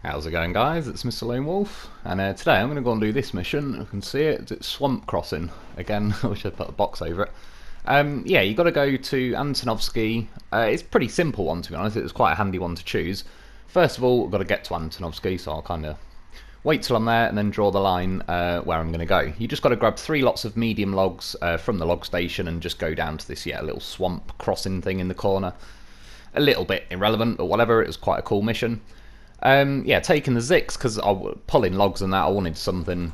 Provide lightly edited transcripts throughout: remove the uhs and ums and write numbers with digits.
How's it going, guys? It's Mr. Lo4f, and today I'm going to go and do this mission. You can see it, it's swamp crossing. Again, I wish I'd put a box over it. Yeah, you got to go to Antonovsky. It's a pretty simple one, to be honest. It was quite a handy one to choose. First of all, I've got to get to Antonovsky, so I'll kind of wait till I'm there and then draw the line where I'm going to go. You just got to grab 3 lots of medium logs from the log station and just go down to this little swamp crossing thing in the corner. A little bit irrelevant, but whatever, it was quite a cool mission. Yeah, taking the Zikz, because I was pulling logs and that, I wanted something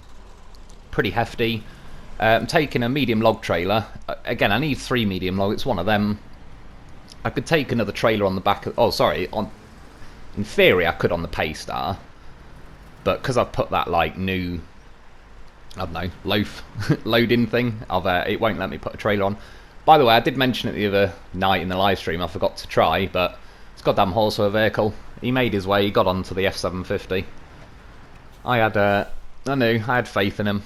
pretty hefty. Taking a medium log trailer. Again, I need 3 medium log, it's one of them. I could take another trailer on the back of... Oh, sorry, in theory I could on the Paystar. But because I've put that, like, new... I don't know, loaf loading thing, it won't let me put a trailer on. By the way, I did mention it the other night in the live stream, I forgot to try, but it's a goddamn horse of a vehicle. He made his way, he got onto the F750. I had faith in him.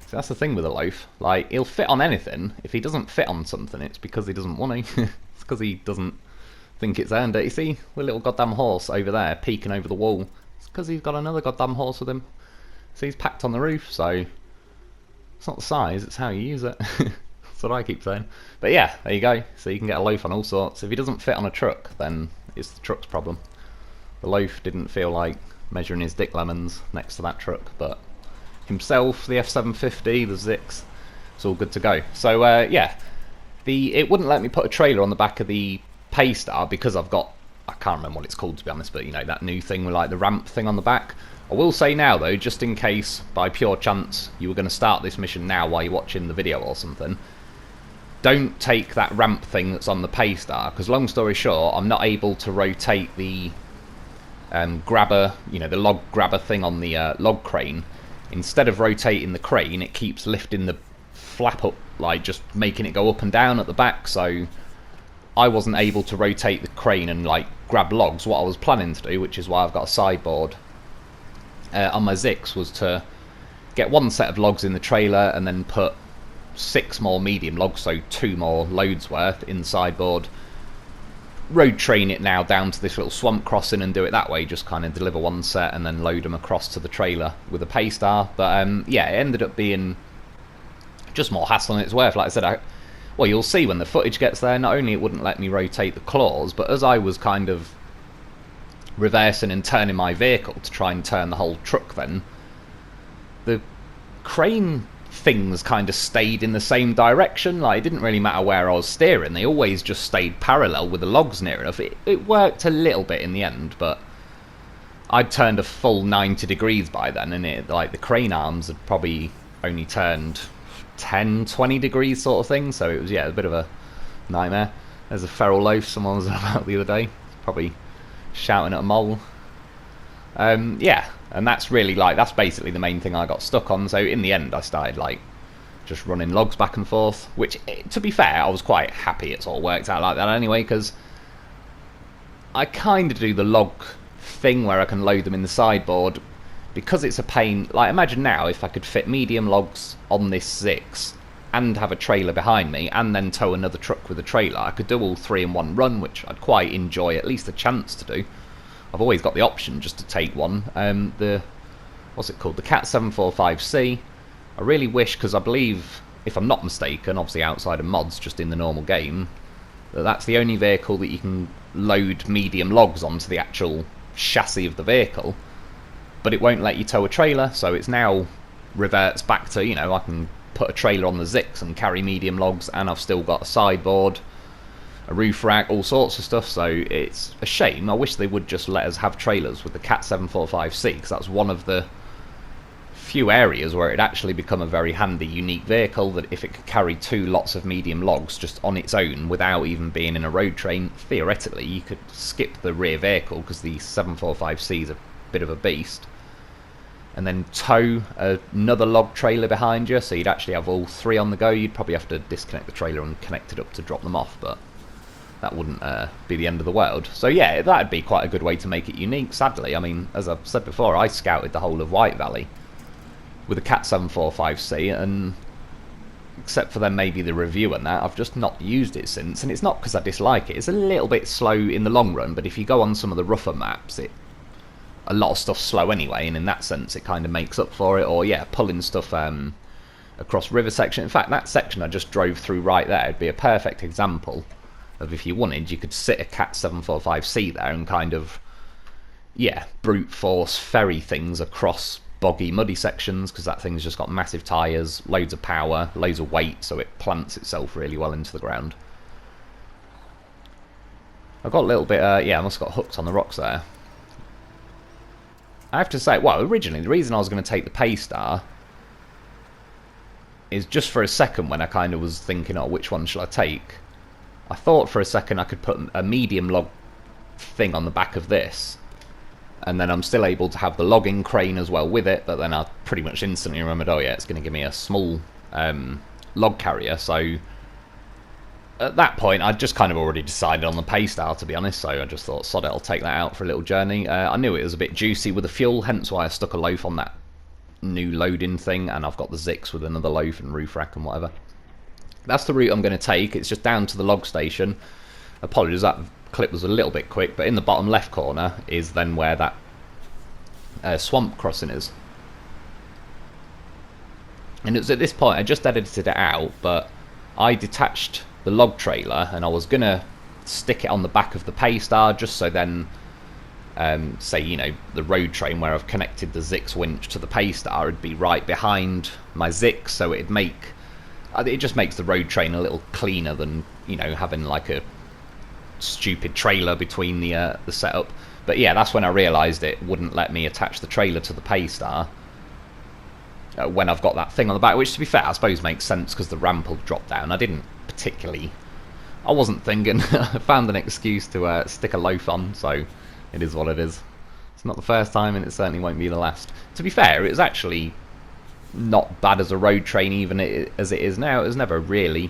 So that's the thing with a loaf. Like, he'll fit on anything. If he doesn't fit on something, it's because he doesn't want to. It's because he doesn't think it's earned it. You see, the little goddamn horse over there, peeking over the wall. It's because he's got another goddamn horse with him. See, he's packed on the roof, so... It's not the size, it's how you use it. That's what I keep saying. But yeah, there you go. So you can get a loaf on all sorts. If he doesn't fit on a truck, then it's the truck's problem. The loaf didn't feel like measuring his dick lemons next to that truck, but himself, the F750, the Zikz, it's all good to go. So yeah, it wouldn't let me put a trailer on the back of the Paystar because I've got, I can't remember what it's called to be honest, but you know, that new thing with like the ramp thing on the back. I will say now though, just in case by pure chance you were going to start this mission now while you're watching the video or something, don't take that ramp thing that's on the Paystar, because long story short, I'm not able to rotate the grabber, you know, the log grabber thing on the log crane. Instead of rotating the crane, it keeps lifting the flap up, like just making it go up and down at the back, so I wasn't able to rotate the crane and like grab logs. What I was planning to do, which is why I've got a sideboard on my Zikz, was to get 1 set of logs in the trailer and then put 6 more medium logs, so 2 more loads worth in the sideboard. Road train it now down to this little swamp crossing and do it that way, just kind of deliver 1 set and then load them across to the trailer with a Paystar. But yeah, it ended up being just more hassle than it's worth. Like I said, well, you'll see when the footage gets there, not only it wouldn't let me rotate the claws, but as I was kind of reversing and turning my vehicle to try and turn the whole truck, then the crane things kind of stayed in the same direction. Like, it didn't really matter where I was steering, they always just stayed parallel with the logs near enough. It worked a little bit in the end, but I'd turned a full 90 degrees by then, and like the crane arms had probably only turned 10-20 degrees sort of thing, so it was, yeah, a bit of a nightmare. There's a feral loaf someone was about the other day, probably shouting at a mole. Yeah, and that's really like, that's basically the main thing I got stuck on. So in the end I started like just running logs back and forth, which, to be fair, I was quite happy it's all worked out like that anyway, because I kind of do the log thing where I can load them in the sideboard because it's a pain. Like, imagine now if I could fit medium logs on this Zikz and have a trailer behind me and then tow another truck with a trailer. I could do all 3 in one run, which I'd quite enjoy, at least a chance to do. I've always got the option just to take one. What's it called? The Cat 745C. I really wish, because I believe, if I'm not mistaken, obviously outside of mods, just in the normal game, that's the only vehicle that you can load medium logs onto the actual chassis of the vehicle. But it won't let you tow a trailer, so it's now reverts back to, you know, I can put a trailer on the Zikz and carry medium logs, and I've still got a sideboard, a roof rack, all sorts of stuff. So it's a shame. I wish they would just let us have trailers with the Cat 745C, because that's one of the few areas where it'd actually become a very handy, unique vehicle, that if it could carry 2 lots of medium logs just on its own without even being in a road train, theoretically you could skip the rear vehicle, because the 745C is a bit of a beast, and then tow another log trailer behind you, so you'd actually have all 3 on the go. You'd probably have to disconnect the trailer and connect it up to drop them off, but that wouldn't be the end of the world. So yeah, that'd be quite a good way to make it unique. Sadly, I mean, as I've said before, I scouted the whole of White Valley with a Cat 745C, and except for then maybe the review and that, I've just not used it since. And it's not because I dislike it, it's a little bit slow in the long run, but if you go on some of the rougher maps, it a lot of stuff's slow anyway, and in that sense it kind of makes up for it. Or yeah, pulling stuff across river section. In fact, that section I just drove through right there would be a perfect example of, if you wanted, you could sit a Cat 745C there and kind of, yeah, brute force ferry things across boggy, muddy sections, because that thing's just got massive tyres, loads of power, loads of weight, so it plants itself really well into the ground. I got a little bit, yeah, I must have got hooked on the rocks there. I have to say, well, originally, the reason I was going to take the Paystar is just for a second when I kind of was thinking, oh, which one shall I take? I thought for a second I could put a medium log thing on the back of this, and then I'm still able to have the logging crane as well with it, but then I pretty much instantly remembered, oh yeah, it's going to give me a small log carrier, so at that point I'd just kind of already decided on the Paystar, to be honest, so I just thought, sod it, I'll take that out for a little journey. I knew it was a bit juicy with the fuel, hence why I stuck a loaf on that new loading thing, and I've got the Zikz with another loaf and roof rack and whatever. That's the route I'm going to take. It's just down to the log station. Apologies, that clip was a little bit quick, but in the bottom left corner is then where that swamp crossing is. And it was at this point I just edited it out, but I detached the log trailer and I was going to stick it on the back of the Paystar, just so then say, you know, the road train where I've connected the Zikz winch to the Paystar would be right behind my Zikz, so it'd make, it just makes the road train a little cleaner than, you know, having like a stupid trailer between the setup. But yeah, that's when I realised it wouldn't let me attach the trailer to the Paystar when I've got that thing on the back, which, to be fair, I suppose makes sense because the ramp will drop down. I didn't particularly, I wasn't thinking. I found an excuse to stick a loaf on, so it is what it is. It's not the first time, and it certainly won't be the last. To be fair, it was actually not bad as a road train, even as it is now. It was never really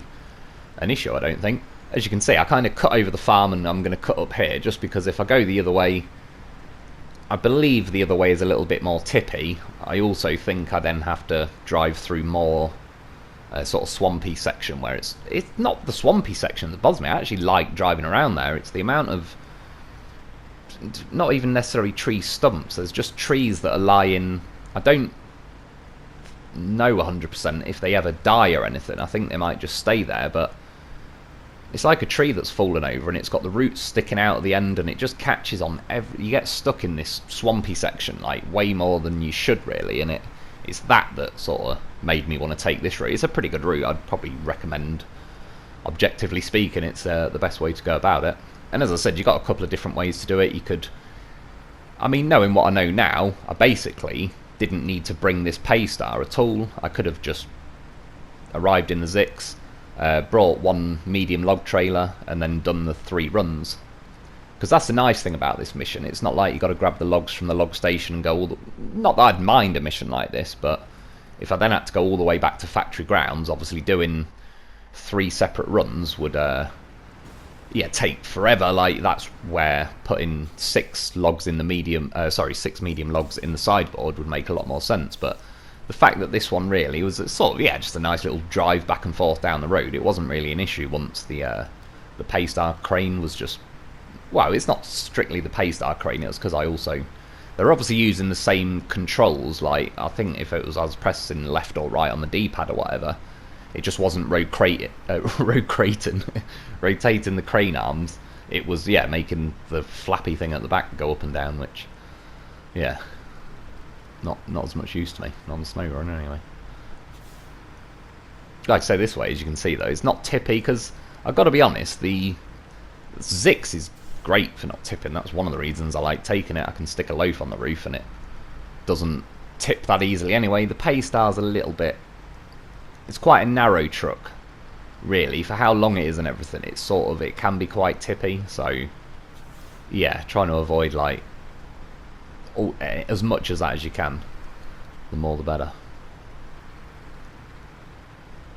an issue, I don't think. As you can see, I kind of cut over the farm, and I'm going to cut up here, just because if I go the other way, I believe the other way is a little bit more tippy. I also think I then have to drive through more sort of swampy section, where it's not the swampy section that bothers me. I actually like driving around there. It's the amount of, not even necessarily tree stumps, there's just trees that are lying. I don't know 100% if they ever die or anything. I think they might just stay there, but it's like a tree that's fallen over and it's got the roots sticking out at the end, and it just catches on you get stuck in this swampy section like way more than you should really, and it's that sort of made me want to take this route. It's a pretty good route. I'd probably recommend, objectively speaking, it's the best way to go about it. And as I said, you've got a couple of different ways to do it. You could, I mean, knowing what I know now, I basically didn't need to bring this Paystar at all. I could have just arrived in the Zikz, brought one medium log trailer, and then done the 3 runs. Because that's the nice thing about this mission. It's not like you've got to grab the logs from the log station and go all the... Not that I'd mind a mission like this, but if I then had to go all the way back to factory grounds, obviously doing 3 separate runs would yeah, take forever. Like, that's where putting 6 logs in the medium, 6 medium logs in the sideboard would make a lot more sense. But the fact that this one really was sort of, yeah, just a nice little drive back and forth down the road, it wasn't really an issue once the Paystar crane was just, well, it's not strictly the Paystar crane, it's because I also, they're obviously using the same controls. Like, I think if it was I was pressing left or right on the D-pad or whatever, it just wasn't rotating the crane arms. It was, yeah, making the flappy thing at the back go up and down, which, yeah, not as much use to me, not on the SnowRunner anyway. Like I say, this way, as you can see though, it's not tippy, because I've got to be honest, the Zikz is great for not tipping. That's one of the reasons I like taking it. I can stick a loaf on the roof and it doesn't tip that easily anyway. The Paystar's a little bit, it's quite a narrow truck, really, for how long it is and everything. It's sort of, it can be quite tippy, so yeah, trying to avoid like as much as that as you can, the more the better.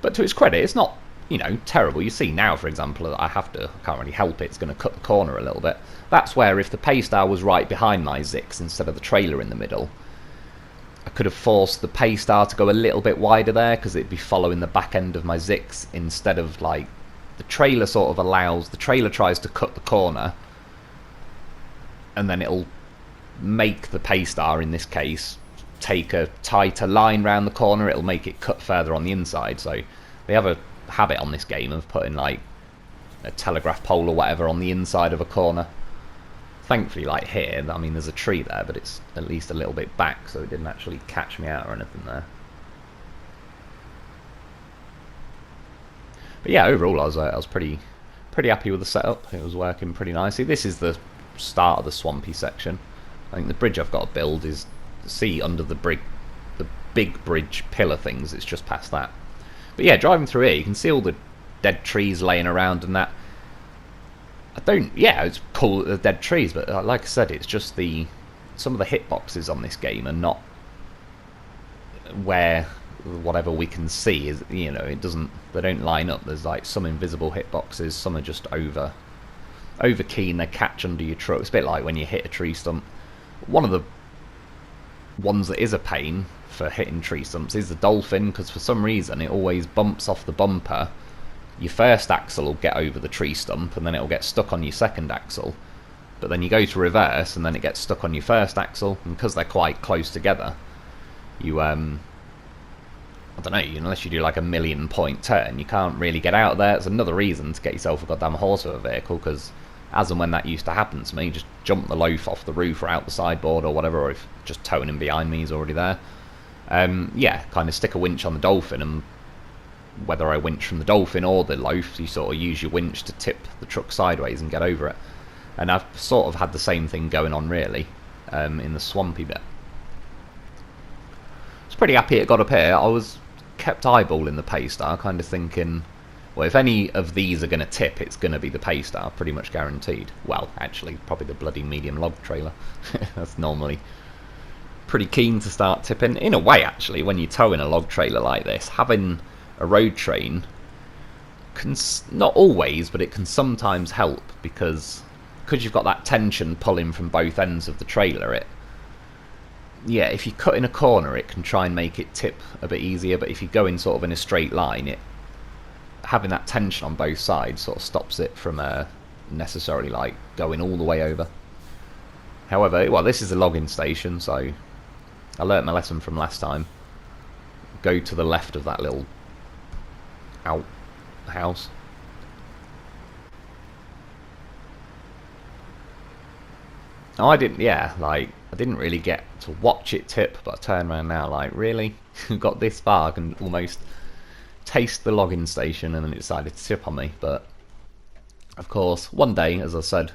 But to its credit, it's not, you know, terrible. You see now, for example, I can't really help it, it's going to cut the corner a little bit. That's where if the Paystar was right behind my Zikz instead of the trailer in the middle, I could have forced the Paystar to go a little bit wider there, because it'd be following the back end of my Zikz, instead of like, the trailer sort of allows, the trailer tries to cut the corner, and then it'll make the Paystar in this case take a tighter line round the corner, it'll make it cut further on the inside. So they have a habit on this game of putting like a telegraph pole or whatever on the inside of a corner. Thankfully, like here, I mean, there's a tree there, but it's at least a little bit back, so it didn't actually catch me out or anything there. But yeah, overall, I was pretty happy with the setup. It was working pretty nicely. This is the start of the swampy section. I think the bridge I've got to build is, see under the big bridge pillar things. It's just past that. But yeah, driving through here, you can see all the dead trees laying around and that. Yeah, it's cool, the dead trees, but like I said, it's just some of the hitboxes on this game are not where whatever we can see is, you know, they don't line up. There's like some invisible hitboxes, some are just over key and they catch under your truck. It's a bit like when you hit a tree stump. One of the ones that is a pain for hitting tree stumps is the dolphin, because for some reason it always bumps off the bumper. Your first axle will get over the tree stump and then it'll get stuck on your second axle, but then you go to reverse and then it gets stuck on your first axle, and because they're quite close together, you I don't know, unless you do like a 1,000,000 point turn, you can't really get out of there. It's another reason to get yourself a goddamn horse of a vehicle, because as and when that used to happen to me, just jump the loaf off the roof or out the sideboard or whatever, or if just towing him behind me, he's already there. Yeah, kind of stick a winch on the dolphin, and whether I winch from the dolphin or the loaf, you sort of use your winch to tip the truck sideways and get over it. And I've sort of had the same thing going on really in the swampy bit. I was pretty happy it got up here. I was kept eyeballing the Paystar, kind of thinking, well, if any of these are going to tip, it's going to be the Paystar, pretty much guaranteed. Well, actually, probably the bloody medium log trailer. That's normally pretty keen to start tipping. In a way, actually, when you tow in a log trailer like this, having a road train can, not always, but it can sometimes help, because you've got that tension pulling from both ends of the trailer, yeah, if you cut in a corner it can try and make it tip a bit easier, but if you go in sort of in a straight line, having that tension on both sides sort of stops it from necessarily like going all the way over. However, well, this is a logging station, so I learnt my lesson from last time. Go to the left of that little outhouse. Oh, I didn't really get to watch it tip, but I turn around now like, really? Got this far, I can almost taste the logging station, and then it decided to tip on me. But of course, one day, as I said, I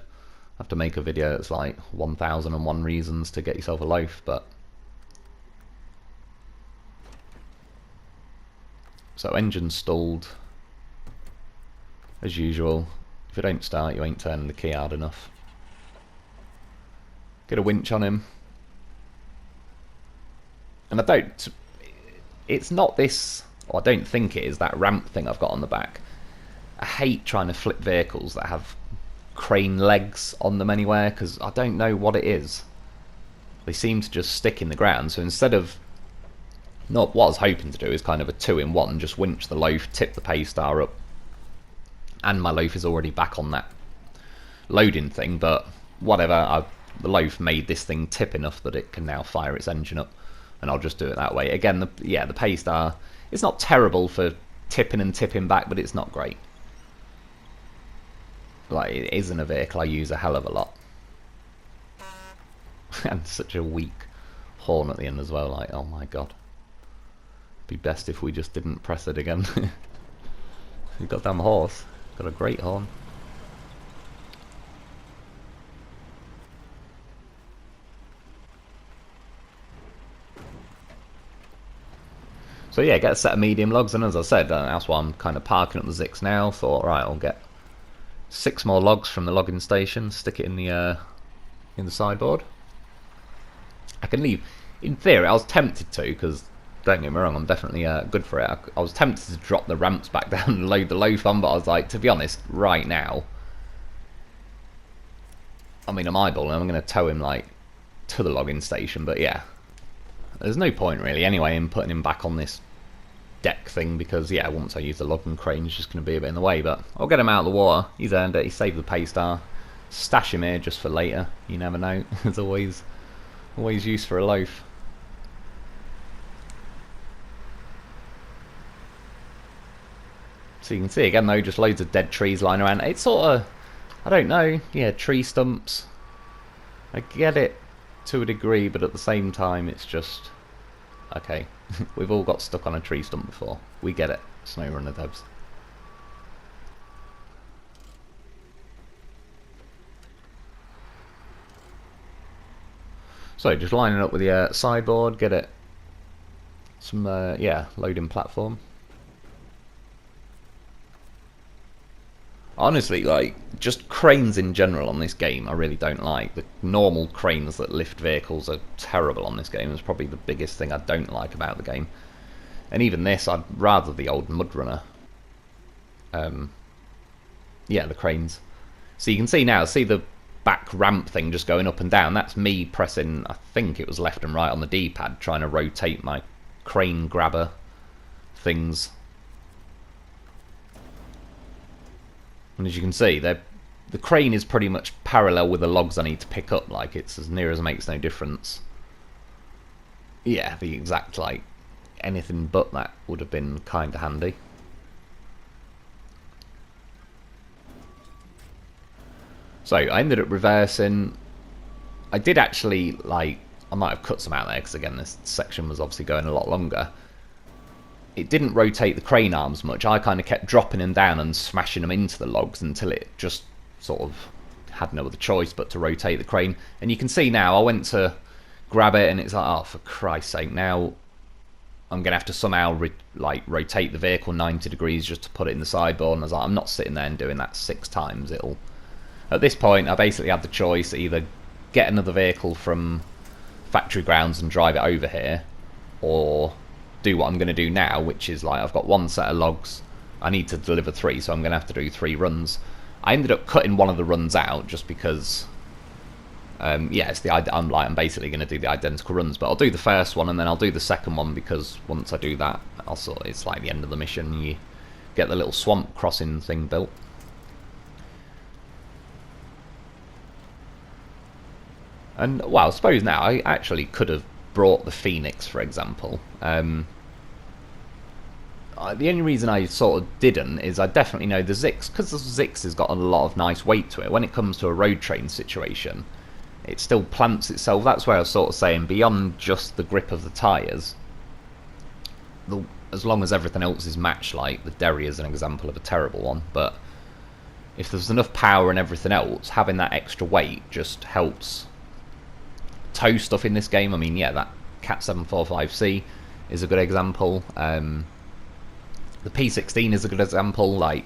have to make a video that's like 1001 reasons to get yourself a loaf, but so engine stalled as usual. If it don't start, you ain't turning the key hard enough. Get a winch on him. And it's not this, or I don't think it is, that ramp thing I've got on the back. I hate trying to flip vehicles that have crane legs on them anywhere, because I don't know what it is. They seem to just stick in the ground, so instead of, not what I was hoping to do is kind of a 2-in-1, just winch the loaf, tip the Paystar up, and my loaf is already back on that loading thing, but whatever, the loaf made this thing tip enough that it can now fire its engine up, and I'll just do it that way. Again, the Paystar, it's not terrible for tipping and tipping back, but it's not great. Like, it isn't a vehicle I use a hell of a lot. And such a weak horn at the end as well, like, oh my god. Be best if we just didn't press it again. You goddamn horse, got a great horn. So yeah, get a set of medium logs, and as I said, that's why I'm kind of parking up the Zikz now. Thought, right, I'll get 6 more logs from the logging station, stick it in the sideboard. I can leave. In theory, I was tempted to, because don't get me wrong, I'm definitely good for it. I was tempted to drop the ramps back down and load the loaf on, but I was like, to be honest, right now, I mean, I'm eyeballing. I'm going to tow him like to the logging station, but yeah. There's no point really anyway in putting him back on this deck thing, because yeah, once I use the logging crane, it's just going to be a bit in the way. But I'll get him out of the water. He's earned it. He saved the Paystar. Stash him here just for later. You never know. There's always Always use for a loaf. So you can see again though, just loads of dead trees lying around. It's sort of, I don't know, yeah, tree stumps. I get it to a degree, but at the same time it's just, okay, we've all got stuck on a tree stump before. We get it, SnowRunner devs. So just lining up with the sideboard, get it some, yeah, loading platform. Honestly, like, just cranes in general on this game I really don't like. The normal cranes that lift vehicles are terrible on this game. It's probably the biggest thing I don't like about the game. And even this, I'd rather the old Mudrunner. Yeah, the cranes. So you can see now, see the back ramp thing just going up and down? That's me pressing, I think it was left and right on the D-pad, trying to rotate my crane grabber things. And as you can see, the crane is pretty much parallel with the logs I need to pick up. Like, it's as near as makes no difference. Yeah, the exact, like, anything but that would have been kind of handy. So I ended up reversing. I did actually, like, I might have cut some out there because again this section was obviously going a lot longer. It didn't rotate the crane arms much. I kind of kept dropping them down and smashing them into the logs until it just sort of had no other choice but to rotate the crane. And you can see now I went to grab it and it's like, oh, for Christ's sake, now I'm going to have to somehow rotate the vehicle 90 degrees just to put it in the sideboard. And I was like, I'm not sitting there and doing that 6 times. At this point, I basically had the choice: either get another vehicle from factory grounds and drive it over here, or do what I'm going to do now, which is, like, I've got one set of logs, I need to deliver 3, so I'm going to have to do 3 runs. I ended up cutting one of the runs out just because, yeah, I'm basically going to do the identical runs, but I'll do the first one and then I'll do the second one, because once I do that, it's like the end of the mission. You get the little swamp crossing thing built. And, well, I suppose now I actually could have brought the Phoenix, for example. The only reason I sort of didn't is I definitely know the Zikz, because the Zikz has got a lot of nice weight to it. When it comes to a road train situation, it still plants itself. That's where I was sort of saying, beyond just the grip of the tyres, as long as everything else is matched, like the Derry is an example of a terrible one, but if there's enough power and everything else, having that extra weight just helps tow stuff in this game. I mean, yeah, that Cat 745C is a good example. The P16 is a good example. Like,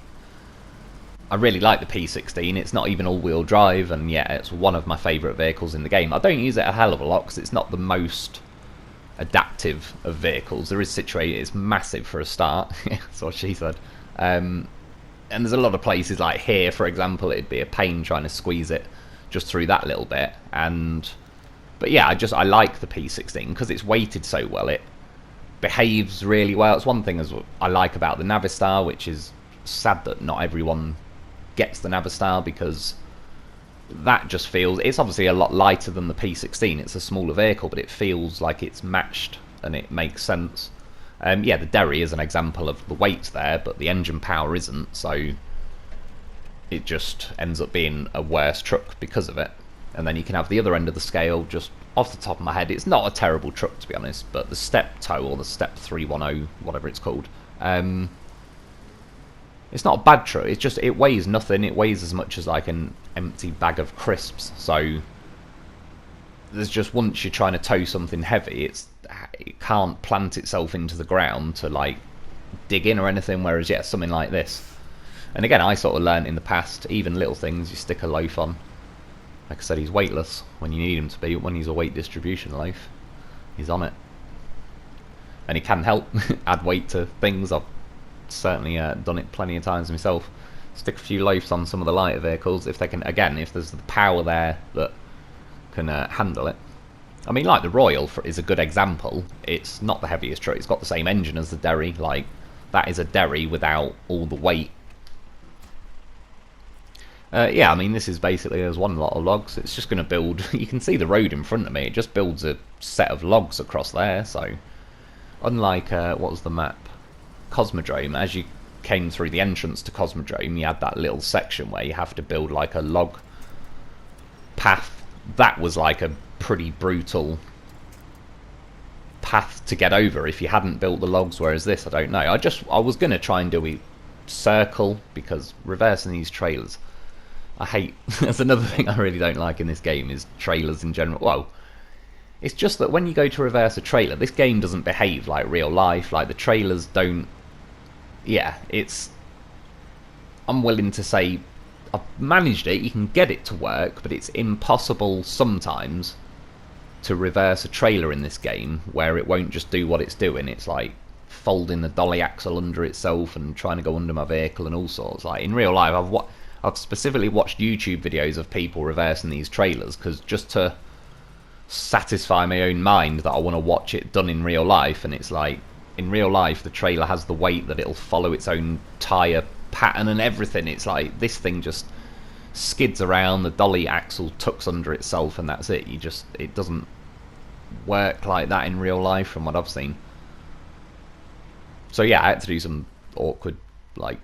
I really like the P16. It's not even all-wheel drive, and yeah, it's one of my favourite vehicles in the game. I don't use it a hell of a lot because it's not the most adaptive of vehicles. There is situated, it's massive for a start. That's what she said. And there's a lot of places, like here, for example, it'd be a pain trying to squeeze it just through that little bit. But yeah, I like the P16 because it's weighted so well. It behaves really well. It's one thing as I like about the Navistar, which is sad that not everyone gets the Navistar, because that just feels, it's obviously a lot lighter than the P16. It's a smaller vehicle, but it feels like it's matched and it makes sense. Yeah, the Derry is an example of the weight there, but the engine power isn't, so it just ends up being a worse truck because of it. And then you can have the other end of the scale. Just off the top of my head, it's not a terrible truck, to be honest, but the Step Tow, or the Step 310, whatever it's called, it's not a bad truck. It's just, it weighs nothing. It weighs as much as like an empty bag of crisps. So there's just, once you're trying to tow something heavy, it can't plant itself into the ground to like dig in or anything, whereas yeah, something like this. And again, I sort of learned in the past, even little things, you stick a loaf on. Like I said, he's weightless when you need him to be, but when he's a weight distribution loaf, he's on it. And he can help add weight to things. I've certainly done it plenty of times myself. Stick a few loaves on some of the lighter vehicles, if they can, again, if there's the power there that can handle it. I mean, like the Royal is a good example. It's not the heaviest truck. It's got the same engine as the Derry. Like, that is a Derry without all the weight. Yeah, I mean, this is basically, there's one lot of logs. It's just going to build, you can see the road in front of me, it just builds a set of logs across there. So unlike, what was the map? Cosmodrome, as you came through the entrance to Cosmodrome, you had that little section where you have to build like a log path. That was like a pretty brutal path to get over if you hadn't built the logs, whereas this, I don't know. I was going to try and do a circle, because reversing these trailers, I hate. That's another thing I really don't like in this game, is trailers in general. Well, it's just that when you go to reverse a trailer, this game doesn't behave like real life. Like, the trailers don't... Yeah, it's... I'm willing to say I've managed it, you can get it to work, but it's impossible sometimes to reverse a trailer in this game where it won't just do what it's doing. It's like folding the dolly axle under itself and trying to go under my vehicle and all sorts. Like, in real life, I've specifically watched YouTube videos of people reversing these trailers, because just to satisfy my own mind that I want to watch it done in real life. And it's like, in real life, the trailer has the weight that it'll follow its own tyre pattern and everything. It's like, this thing just skids around, the dolly axle tucks under itself, and that's it. It doesn't work like that in real life from what I've seen. So yeah, I had to do some awkward, like,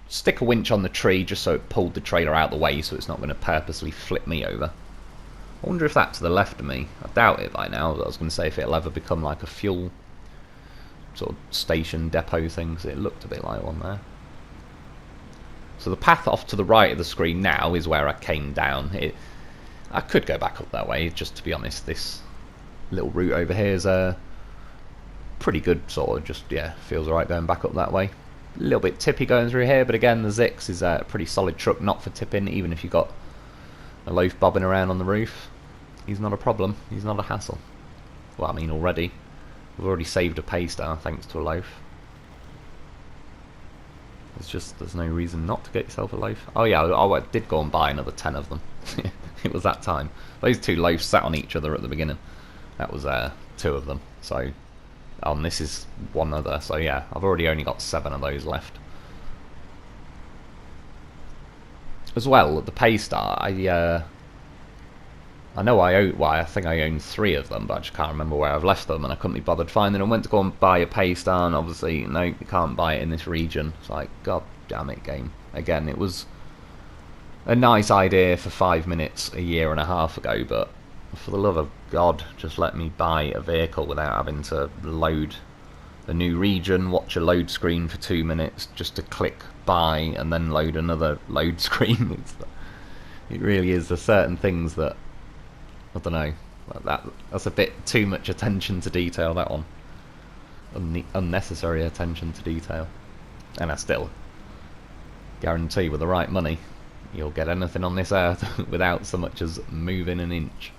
stick a winch on the tree just so it pulled the trailer out of the way, so it's not going to purposely flip me over. I wonder if that to the left of me, I doubt it by now, but I was going to say if it'll ever become like a fuel sort of station depot thing, because it looked a bit like one there. So the path off to the right of the screen now is where I came down. I could go back up that way, just to be honest. This little route over here is pretty good, sort of, just, yeah, feels alright going back up that way. A little bit tippy going through here, but again, the Zikz is a pretty solid truck, not for tipping, even if you've got a loaf bobbing around on the roof. He's not a problem, he's not a hassle. Well, I mean, already. We've already saved a Paystar thanks to a loaf. There's no reason not to get yourself a loaf. Oh yeah, I did go and buy another 10 of them. It was that time. Those two loaves sat on each other at the beginning. That was 2 of them. So, and this is one other. So yeah, I've already only got 7 of those left. As well, at the Paystar, I know I think I own 3 of them, but I just can't remember where I've left them, and I couldn't be bothered finding them. I went to go and buy a Paystar, and obviously, no, you can't buy it in this region. It's like, god damn it, game. Again, it was a nice idea for 5 minutes a year and a half ago, but for the love of God, just let me buy a vehicle without having to load a new region, watch a load screen for 2 minutes, just to click buy, and then load another load screen. It really is. There's certain things that, I don't know, that's a bit too much attention to detail, that one. Unnecessary attention to detail. And I still guarantee with the right money you'll get anything on this earth without so much as moving an inch.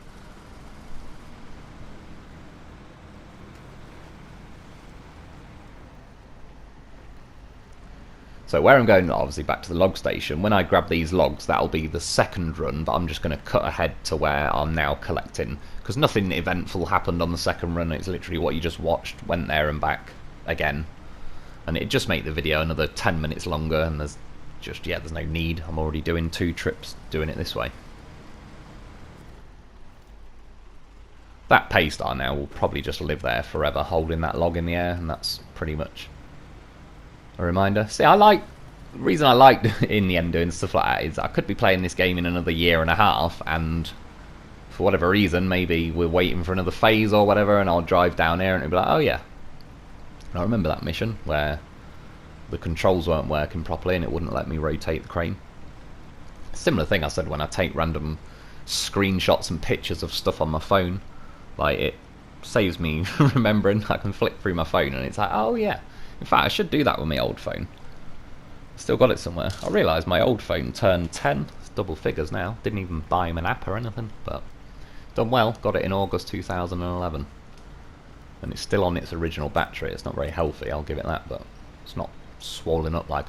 So where I'm going, obviously back to the log station, when I grab these logs, that'll be the second run, but I'm just going to cut ahead to where I'm now collecting, because nothing eventful happened on the second run. It's literally what you just watched, went there and back again, and it just made the video another 10 minutes longer, and there's no need. I'm already doing 2 trips doing it this way. That Paystar now will probably just live there forever, holding that log in the air, and that's pretty much a reminder. See, the reason I liked in the end doing stuff like that is I could be playing this game in another year and a half, and for whatever reason, maybe we're waiting for another phase or whatever, and I'll drive down here and it'll be like, oh yeah, I remember that mission where the controls weren't working properly and it wouldn't let me rotate the crane. Similar thing I said when I take random screenshots and pictures of stuff on my phone. Like, it saves me remembering. I can flick through my phone and it's like, oh yeah. In fact, I should do that with my old phone. Still got it somewhere. I realised my old phone turned 10. It's double figures now. Didn't even buy him an app or anything, but done well. Got it in August 2011. And it's still on its original battery. It's not very healthy, I'll give it that, but it's not swollen up like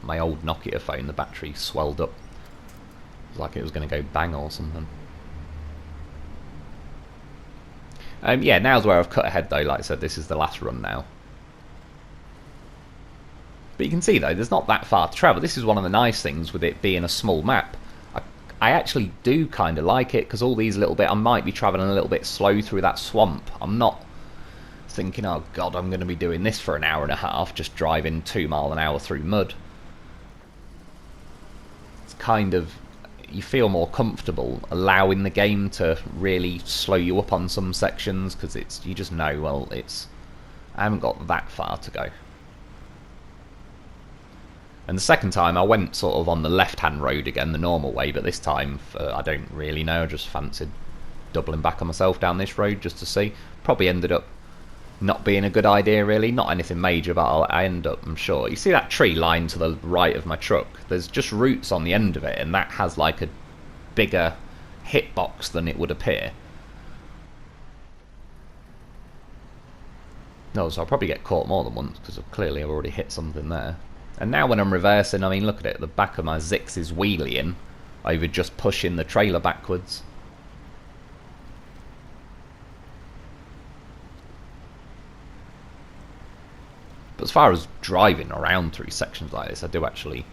my old Nokia phone. The battery swelled up. It was like it was going to go bang or something. Yeah, now's where I've cut ahead though. Like I said, this is the last run now. But you can see though, there's not that far to travel. This is one of the nice things with it being a small map. I actually do kind of like it, because all these little bit, I might be travelling a little bit slow through that swamp. I'm not thinking, oh god, I'm going to be doing this for an hour and a half, just driving 2 miles an hour through mud. It's kind of, you feel more comfortable allowing the game to really slow you up on some sections, because it's, you just know, well, it's, I haven't got that far to go. And the second time I went sort of on the left-hand road again, the normal way, but this time, I don't really know, I just fancied doubling back on myself down this road just to see. Probably ended up not being a good idea really, not anything major, but I end up, I'm sure. You see that tree lying to the right of my truck? There's just roots on the end of it, and that has like a bigger hitbox than it would appear. No, so I'll probably get caught more than once, because clearly I've already hit something there. And now when I'm reversing, I mean, look at it, the back of my Zikz is wheeling over just pushing the trailer backwards. But as far as driving around through sections like this, I do actually,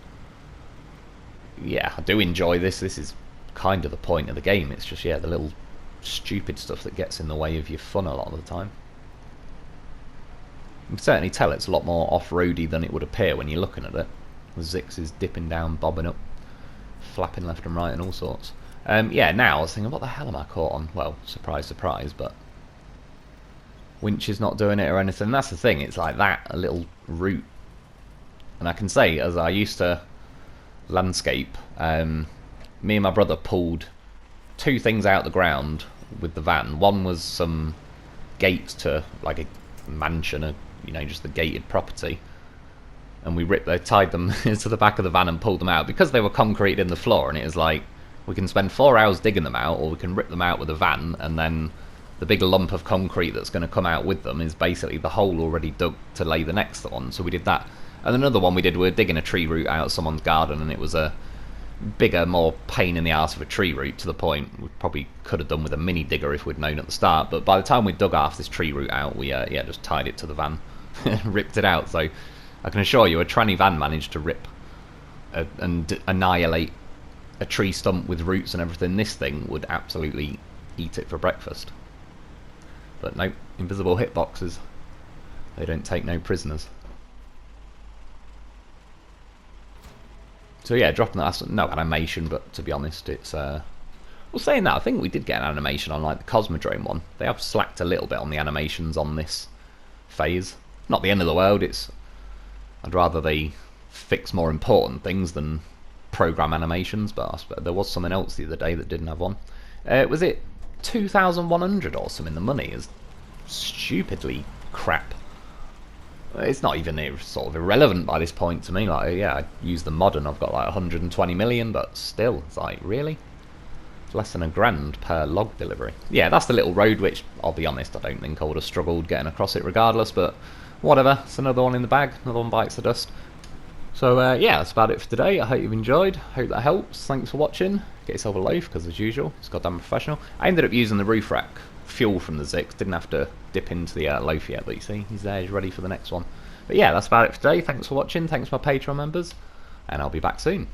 yeah, I do enjoy this. This is kind of the point of the game. It's just, yeah, the little stupid stuff that gets in the way of your fun a lot of the time. You can certainly tell it's a lot more off-roady than it would appear when you're looking at it. The Zikz is dipping down, bobbing up, flapping left and right and all sorts. Yeah, now I was thinking, what the hell am I caught on? Well, surprise, surprise, but winch is not doing it or anything. That's the thing, it's like that, a little route. And I can say, as I used to landscape, me and my brother pulled 2 things out of the ground with the van. One was some gates to like a mansion, you know, just the gated property, and they tied them to the back of the van and pulled them out because they were concrete in the floor, and it was like, we can spend 4 hours digging them out, or we can rip them out with a van, and then the big lump of concrete that's going to come out with them is basically the hole already dug to lay the next one. So we did that. And another one we did, we were digging a tree root out of someone's garden, and it was a bigger, more pain in the arse of a tree root, to the point we probably could have done with a mini digger if we'd known at the start. But by the time we dug half this tree root out, we yeah, just tied it to the van, ripped it out. So I can assure you, a tranny van managed to rip and annihilate a tree stump with roots and everything. This thing would absolutely eat it for breakfast. But nope, invisible hitboxes, they don't take no prisoners. So yeah, dropping that, no animation, but to be honest, it's well, saying that, I think we did get an animation on like the Cosmodrome one. They have slacked a little bit on the animations on this phase. Not the end of the world, it's, I'd rather they fix more important things than program animations, but there was something else the other day that didn't have one. Was it 2,100 or something? The money is stupidly crap. It's not even sort of irrelevant by this point to me. Like, yeah, I use the mod and I've got like 120 million, but still, it's like, really? It's less than £1,000 per log delivery. Yeah, that's the little road, which, I'll be honest, I don't think I would have struggled getting across it regardless, but whatever, it's another one in the bag, another one bites the dust. So yeah, that's about it for today. I hope you've enjoyed, hope that helps. Thanks for watching. Get yourself a loaf, because as usual, it's goddamn professional. I ended up using the roof rack fuel from the Zikz, didn't have to dip into the loaf yet, but you see, he's there, he's ready for the next one. But yeah, that's about it for today. Thanks for watching, thanks to my Patreon members, and I'll be back soon.